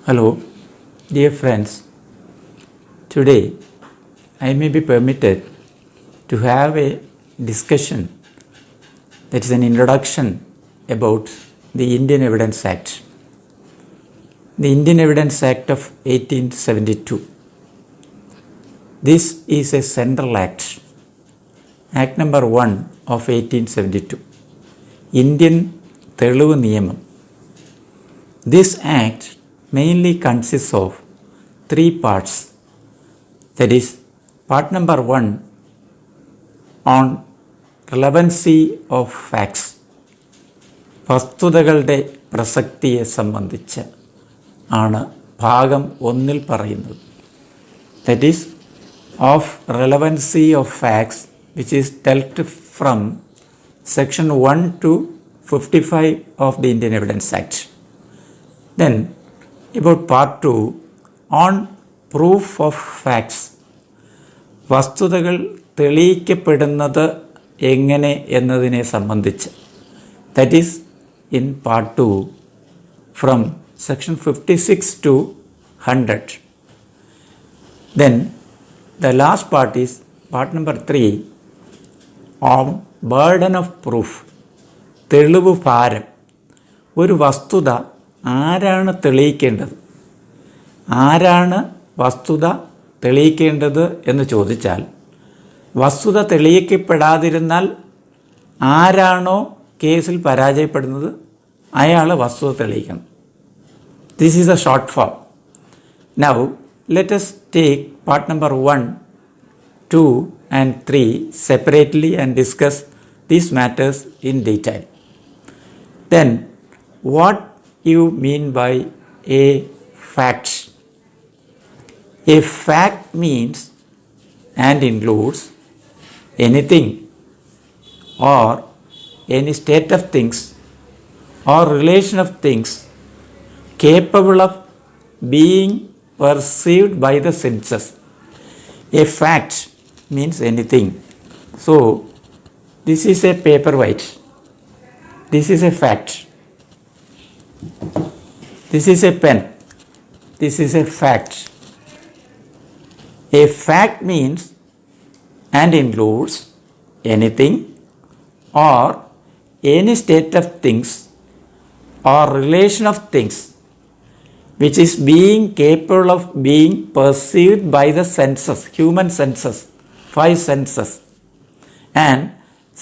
Hello, dear friends. Today I may be permitted to have a discussion, that is an introduction about the Indian Evidence Act. The Indian Evidence Act of 1872. This is a central act, Act number 1 of 1872, Indian Telugu Niyamam. This act mainly consists of 3 parts. That is, part number 1 on relevancy of facts, വസ്തുതകളുടെ പ്രസക്തിയെ സംബന്ധിച്ച് ആണ് ഭാഗം 1-ൽ പറയുന്നത്. That is, of relevancy of facts, which is dealt from section 1 to 55 of the Indian Evidence Act. Then about part 2 on proof of facts, വസ്തുതകൾ തെളിയിക്കപ്പെടുന്നത് എങ്ങനെ എന്നതിനെ സംബന്ധിച്ച്. That is in part 2 from section 56 to 100. Then the last part is part number 3 on burden of proof, തെളിവ് ഭാരം. ഒരു വസ്തുത ആരാണ് തെളിയിക്കേണ്ടത്, ആരാണ് വസ്തുത തെളിയിക്കേണ്ടത് എന്ന് ചോദിച്ചാൽ, വസ്തുത തെളിയിക്കപ്പെടാതിരുന്നാൽ ആരാണോ കേസിൽ പരാജയപ്പെടുന്നത് അയാൾ വസ്തുത തെളിയിക്കണം. This is A short form. Now let us take part number 1, 2 and 3 separately and discuss these matters in detail. Then what you mean by a fact? A fact means and includes anything or any state of things or relation of things capable of being perceived by the senses. A fact means anything. So this is a paperweight. This is a fact. This is a pen. This is a fact. A fact means and includes anything or any state of things or relation of things which is being capable of being perceived by the senses, human senses, 5 senses. And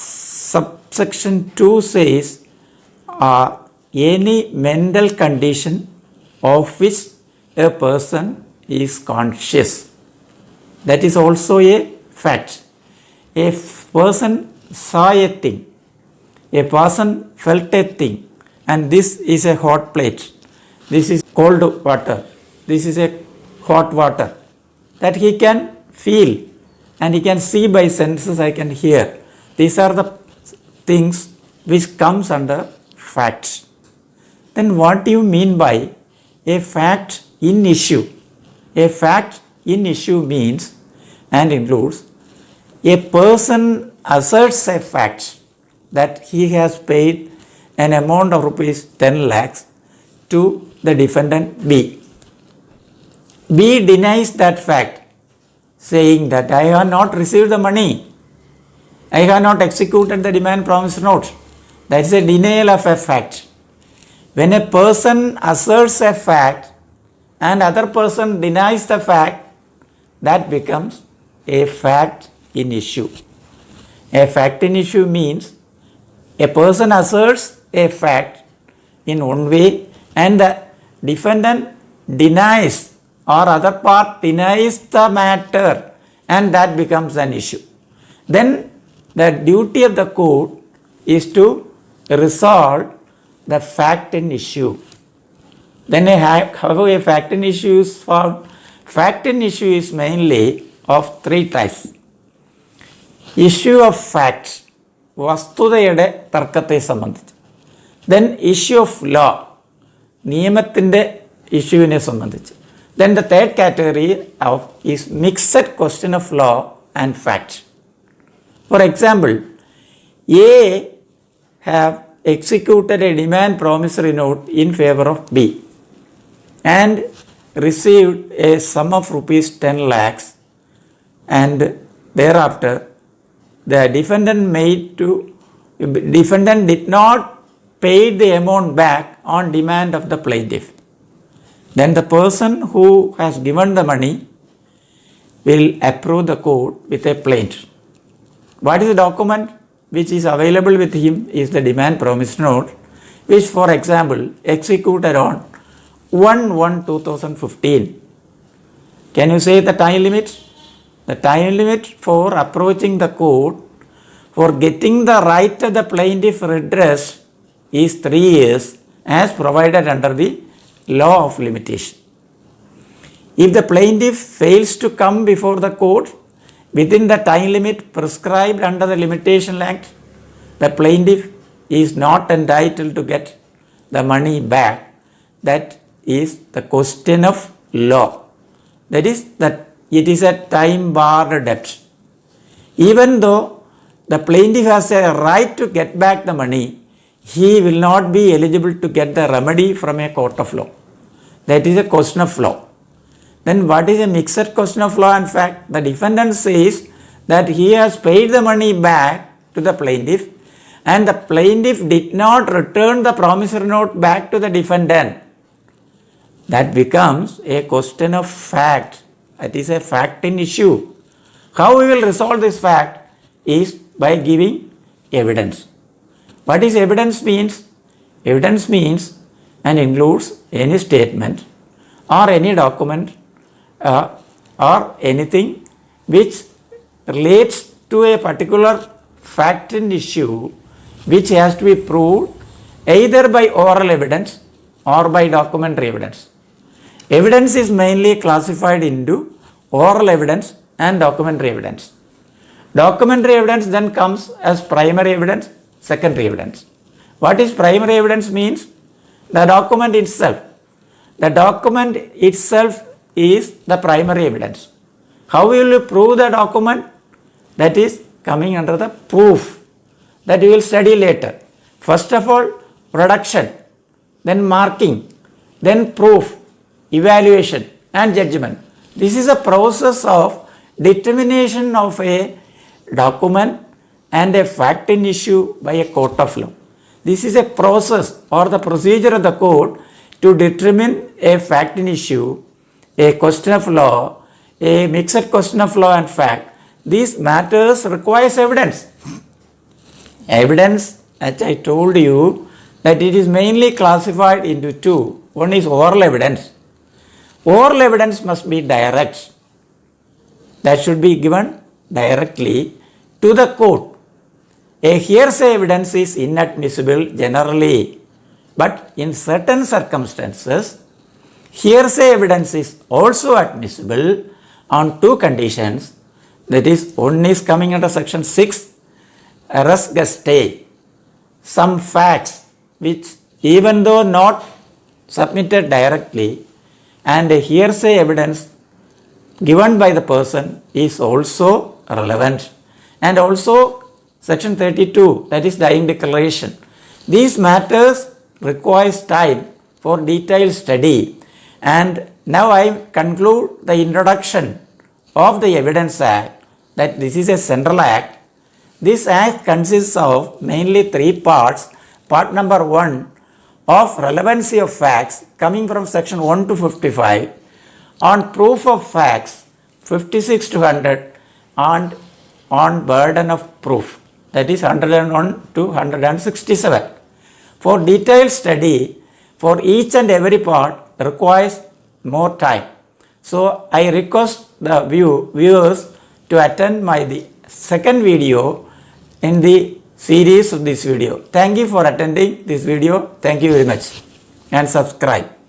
subsection 2 says any mental condition of which a person is conscious. That is also a fact. A person saw a thing, a person felt a thing, and this is a hot plate, this is cold water, this is a hot water, that he can feel and he can see by senses, I can hear. These are the things which comes under facts. Then what do you mean by a fact in issue? A fact in issue means and includes a person asserts a fact that he has paid an amount of rupees 10 lakhs to the defendant B. B denies that fact, saying that I have not received the money, I have not executed the demand promise note. That is a denial of a fact. When a person asserts a fact and other person denies the fact, that becomes a fact in issue. A fact in issue means a person asserts a fact in one way and the defendant denies or other part denies the matter, and that becomes an issue. Then the duty of the court is to resolve the fact in issue. Then how a fact in issue is found? Fact in issue is mainly of 3 types. Issue of facts, വസ്തുതയുടെ തർക്കത്തെ സംബന്ധിച്ച്. Then issue of law, നിയമത്തിൻ്റെ ഇഷ്യൂവിനെ സംബന്ധിച്ച്. Then the third category is mixed question of law and fact. For example, A have executed a demand promissory note in favor of B, and received a sum of rupees 10 lakhs and thereafter the defendant did not pay the amount back on demand of the plaintiff. Then the person who has given the money will approach the court with a plaint. What is the document which is available with him is the demand promise note, which for example executed on 1/1/2015. Can you say the time limit? The time limit for approaching the court for getting the right of the plaintiff redress is 3 years as provided under the law of limitation. If the plaintiff fails to come before the court within the time limit prescribed under the Limitation Act, the plaintiff is not entitled to get the money back. That is the question of law. That is that it is a time barred debt. Even though the plaintiff has a right to get back the money, he will not be eligible to get the remedy from a court of law. That is a question of law. Then what is a mixed question of law and fact? The defendant says that he has paid the money back to the plaintiff and the plaintiff did not return the promissory note back to the defendant. That becomes a question of fact. That is a fact in issue. How we will resolve this fact is by giving evidence. What is evidence means? Evidence means and includes any statement or any document or anything which relates to a particular fact and issue which has to be proved either by oral evidence or by documentary evidence. Evidence is mainly classified into oral evidence and documentary evidence. Documentary evidence then comes as primary evidence, secondary evidence. What is primary evidence means? The document itself. The document itself is the primary evidence. How will you prove the document? That is coming under the proof that you will study later. First of all, production, then marking, then proof, evaluation and judgment. This is a process of determination of a document and a fact in issue by a court of law. This is a process or the procedure of the court to determine a fact in issue, a question of law, a mixed question of law and fact. These matters requires evidence. Evidence, as I told you, that it is mainly classified into two. One is oral evidence. Oral evidence must be direct. That should be given directly to the court. A hearsay evidence is inadmissible generally, but in certain circumstances, hearsay evidence is also admissible on two conditions. That is, one is coming under section 6, res gestae. Some facts which even though not submitted directly and a hearsay evidence given by the person is also relevant. And also section 32, that is dying declaration. These matters requires time for detailed study. And now I conclude the introduction of the Evidence Act, that this is a central act. This act consists of mainly 3 parts. Part number 1 of relevancy of facts coming from section 1 to 55, on proof of facts 56 to 100, and on burden of proof, that is 101 to 167. For detailed study for each and every part requires more time. So I request the viewers to attend the second video in the series of this video. Thank you for attending this video. Thank you very much and subscribe.